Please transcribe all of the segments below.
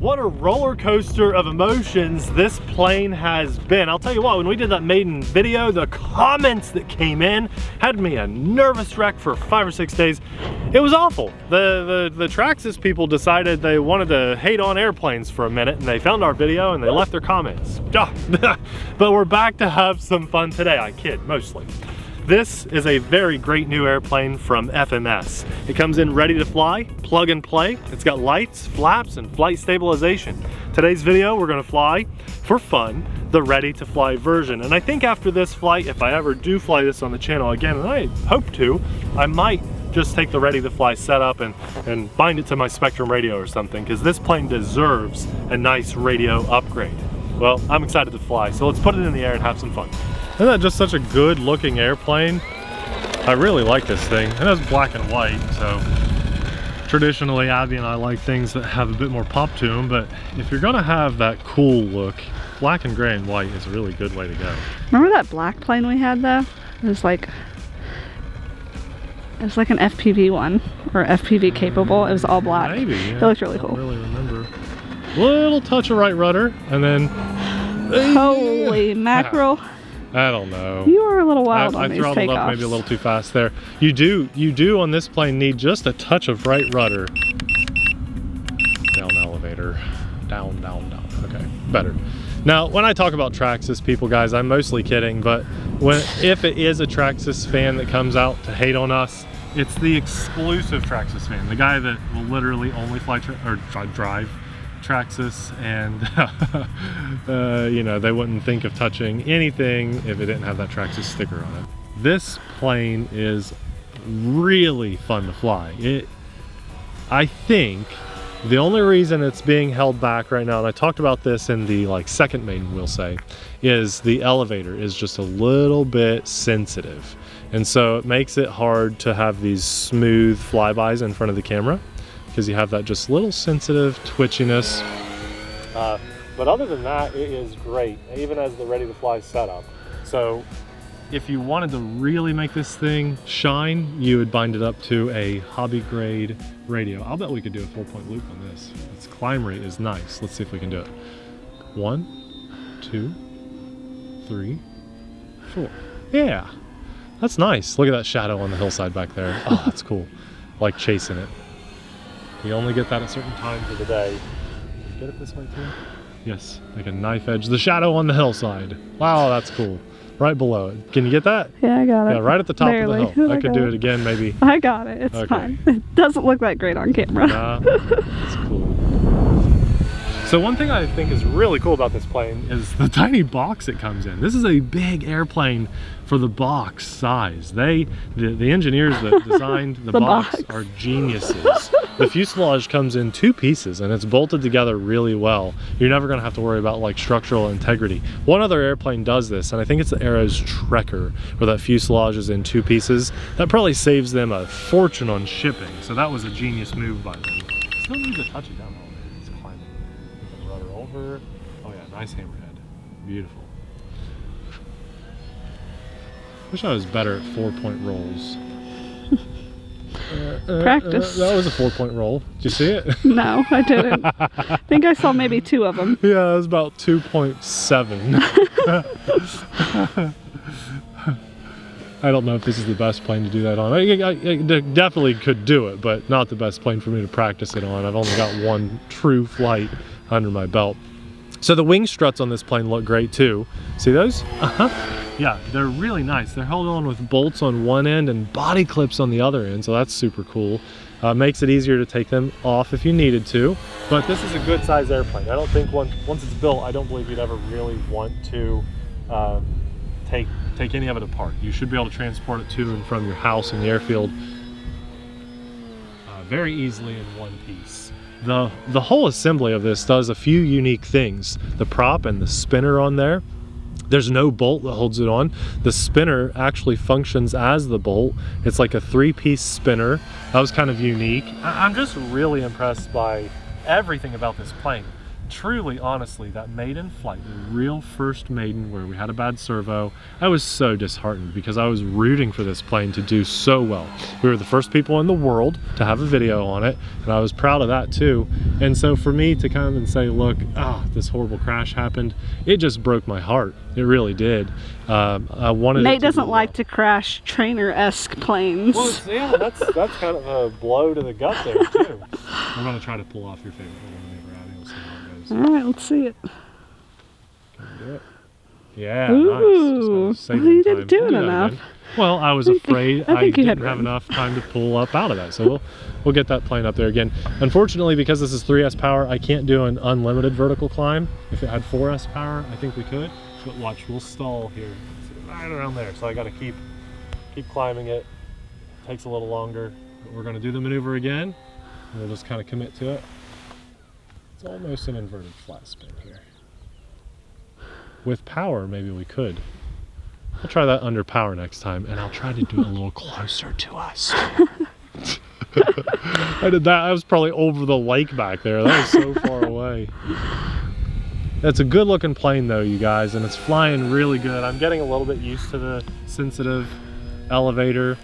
What a roller coaster of emotions this plane has been. I'll tell you what, when we did that maiden video, the comments that came in had me a nervous wreck for 5 or 6 days. It was awful. The TheRcSaylors people decided they wanted to hate on airplanes for a minute, and they found our video and they left their comments. But we're back to have some fun today. I kid, mostly. This is a very great new airplane from FMS. It comes in ready to fly, plug and play. It's got lights, flaps, and flight stabilization. Today's video, we're gonna fly, for fun, the ready to fly version. And I think after this flight, if I ever do fly this on the channel again, and I hope to, I might just take the ready to fly setup and bind it to my Spectrum radio or something, because this plane deserves a nice radio upgrade. Well, I'm excited to fly, so let's put it in the air and have some fun. Isn't that just such a good looking airplane? I really like this thing. It has black and white, so traditionally Abby and I like things that have a bit more pop to them, but if you're gonna have that cool look, black and gray and white is a really good way to go. Remember that black plane we had though? It was like an FPV one, or FPV capable. It was all black. Maybe, yeah. It looked really cool. I don't really remember. Little touch of right rudder, and then... Holy mackerel. I don't know. You were a little wild on these takeoffs. I throttled up maybe a little too fast there. You do on this plane need just a touch of right rudder. Down elevator. Down, down, down. Okay, better. Now, when I talk about TheRcSaylors people, guys, I'm mostly kidding, but if it is a TheRcSaylors fan that comes out to hate on us, it's the exclusive TheRcSaylors fan. The guy that will literally only fly drive TheRcSaylors, and you know, they wouldn't think of touching anything if it didn't have that TheRcSaylors sticker on it. This plane is really fun to fly. I think the only reason it's being held back right now, and I talked about this in the second maiden, we'll say, is the elevator is just a little bit sensitive, and so it makes it hard to have these smooth flybys in front of the camera, because you have that just little sensitive twitchiness. But other than that, it is great, even as the ready to fly setup. So if you wanted to really make this thing shine, you would bind it up to a hobby grade radio. I'll bet we could do a 4-point loop on this. Its climb rate is nice. Let's see if we can do it. 1, 2, 3, 4. Yeah, that's nice. Look at that shadow on the hillside back there. Oh, that's cool. Like chasing it. You only get that at certain times of the day. Get it this way too? Yes, like a knife edge. The shadow on the hillside. Wow, that's cool. Right below it. Can you get that? Yeah, I got it. Yeah, right at the top Barely. of the hill. I could do it again, maybe. I got it. It's fine. It doesn't look that great on camera. Nah, it's cool. So one thing I think is really cool about this plane is the tiny box it comes in. This is a big airplane for the box size. The engineers that designed the box are geniuses. The fuselage comes in 2 pieces and it's bolted together really well. You're never gonna have to worry about structural integrity. One other airplane does this, and I think it's the Arrow's Trekker, where that fuselage is in 2 pieces. That probably saves them a fortune on shipping. So that was a genius move by them. Still needs a touch of down elevator. It's climbing. Rudder over. Oh yeah, nice hammerhead. Beautiful. Wish I was better at 4-point rolls. Practice. That was a 4-point roll. Did you see it? No, I didn't. I think I saw maybe 2 of them. Yeah, it was about 2.7. I don't know if this is the best plane to do that on. I definitely could do it, but not the best plane for me to practice it on. I've only got 1 true flight under my belt. So the wing struts on this plane look great too. See those? Yeah, they're really nice. They're held on with bolts on one end and body clips on the other end, so that's super cool. Makes it easier to take them off if you needed to. But this is a good size airplane. I don't think once it's built, I don't believe you'd ever really want to take any of it apart. You should be able to transport it to and from your house in the airfield very easily in one piece. The whole assembly of this does a few unique things. The prop and the spinner on there, there's no bolt that holds it on. The spinner actually functions as the bolt. It's like a 3-piece spinner. That was kind of unique. I'm just really impressed by everything about this plane. truly, honestly, that maiden flight, the real first maiden where we had a bad servo, I was so disheartened because I was rooting for this plane to do so well. We were the first people in the world to have a video on it, and I was proud of that too. And so for me to come and say, look, this horrible crash happened, it just broke my heart. It really did. I wanted Nate it to doesn't do like well. to crash trainer-esque planes. Well, yeah, that's kind of a blow to the gut there too. I'm gonna try to pull off your favorite little maneuver, Abby. We'll see how it goes. All right, let's see it. Can we do it? Yeah, Ooh, nice. Just well, you didn't do it enough. Well, I was afraid I think you had didn't have room. enough time to pull up out of that, so we'll get that plane up there again. Unfortunately, because this is 3S power, I can't do an unlimited vertical climb. If it had 4S power, I think we could. But watch, we'll stall here, right around there. So I got to keep climbing it. Takes a little longer, but we're going to do the maneuver again. And we'll just kind of commit to it. It's almost an inverted flat spin here. With power, maybe we could. I'll try that under power next time, and I'll try to do it a little closer to us. I did that. I was probably over the lake back there. That was so far away. It's a good looking plane though, you guys, and it's flying really good. I'm getting a little bit used to the sensitive elevator.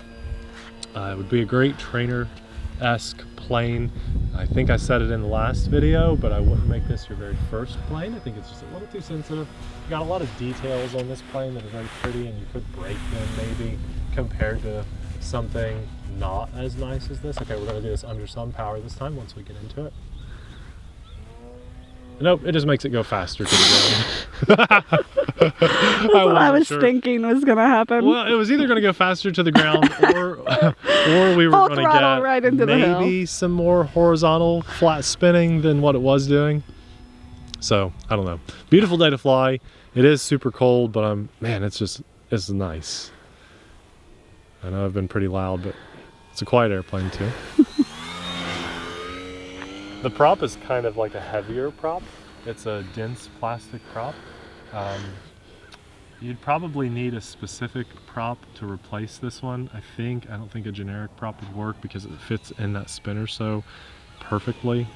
It would be a great trainer-esque plane. I think I said it in the last video, but I wouldn't make this your very first plane. I think it's just a little too sensitive. You got a lot of details on this plane that are very pretty, and you could break them maybe compared to something not as nice as this. Okay, we're gonna do this under some power this time once we get into it. Nope, it just makes it go faster to the ground. That's what I was thinking was gonna happen. Well, it was either gonna go faster to the ground or we were Full gonna throttle get right into the hill. maybe some more horizontal flat spinning than what it was doing. So, I don't know. Beautiful day to fly. It is super cold, but man, it's nice. I know I've been pretty loud, but it's a quiet airplane too. The prop is kind of like a heavier prop. It's a dense plastic prop. You'd probably need a specific prop to replace this one. I don't think a generic prop would work because it fits in that spinner so perfectly.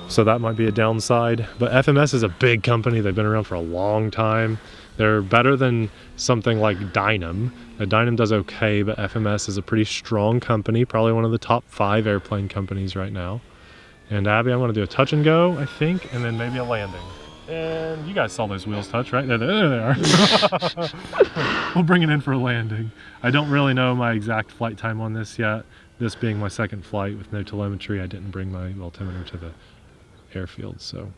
So that might be a downside, but FMS is a big company. They've been around for a long time. They're better than something like Dynam. Dynam does okay, but FMS is a pretty strong company, probably one of the top 5 airplane companies right now. And Abby, I'm gonna do a touch and go, I think, and then maybe a landing. And you guys saw those wheels touch, right? There they are. We'll bring it in for a landing. I don't really know my exact flight time on this yet. This being my second flight with no telemetry, I didn't bring my altimeter to the airfield, so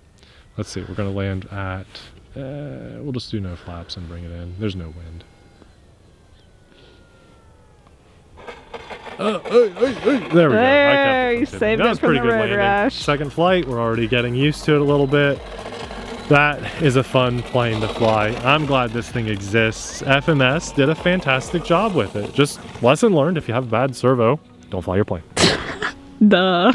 let's see. We're gonna land at we'll just do no flaps and bring it in. There's no wind. There we go. There, you saved it from the road rash. Second flight, we're already getting used to it a little bit. That is a fun plane to fly. I'm glad this thing exists. FMS did a fantastic job with it. Just lesson learned, if you have a bad servo, don't fly your plane. Duh.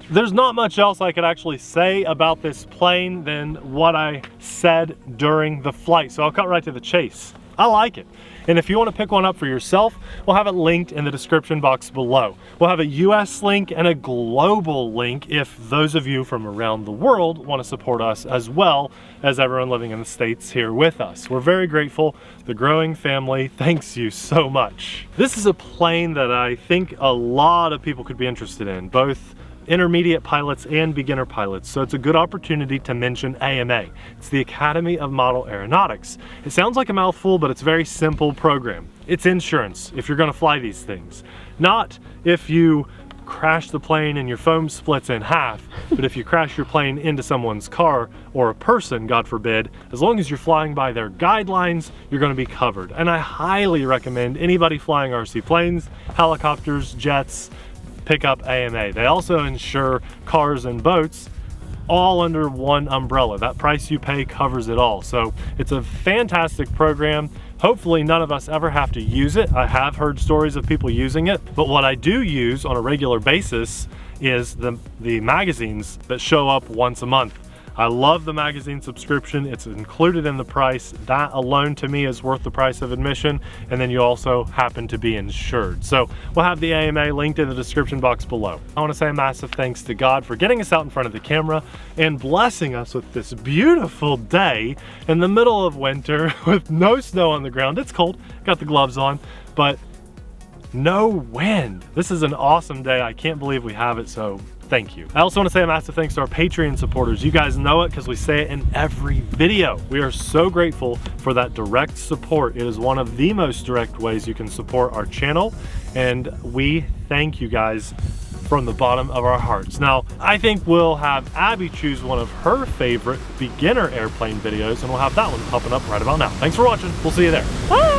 There's not much else I could actually say about this plane than what I said during the flight, so I'll cut right to the chase. I like it. And if you want to pick one up for yourself, we'll have it linked in the description box below. We'll have a US link and a global link if those of you from around the world want to support us, as well as everyone living in the States here with us. We're very grateful. The growing family thanks you so much. This is a plane that I think a lot of people could be interested in, both intermediate pilots and beginner pilots, so it's a good opportunity to mention AMA. It's the Academy of Model Aeronautics. It sounds like a mouthful, but it's a very simple program. It's insurance if you're gonna fly these things. Not if you crash the plane and your foam splits in half, but if you crash your plane into someone's car or a person, God forbid, as long as you're flying by their guidelines, you're gonna be covered. And I highly recommend anybody flying RC planes, helicopters, jets, pick up AMA. They also insure cars and boats all under one umbrella. That price you pay covers it all. So it's a fantastic program. Hopefully none of us ever have to use it. I have heard stories of people using it, but what I do use on a regular basis is the magazines that show up once a month. I love the magazine subscription. It's included in the price. That alone to me is worth the price of admission. And then you also happen to be insured. So we'll have the AMA linked in the description box below. I want to say a massive thanks to God for getting us out in front of the camera and blessing us with this beautiful day in the middle of winter with no snow on the ground. It's cold, got the gloves on, but no wind. This is an awesome day. I can't believe we have it, so thank you. I also want to say a massive thanks to our Patreon supporters. You guys know it because we say it in every video. We are so grateful for that direct support. It is one of the most direct ways you can support our channel, and we thank you guys from the bottom of our hearts. Now, I think we'll have Abby choose one of her favorite beginner airplane videos, and we'll have that one popping up right about now. Thanks for watching. We'll see you there. Bye.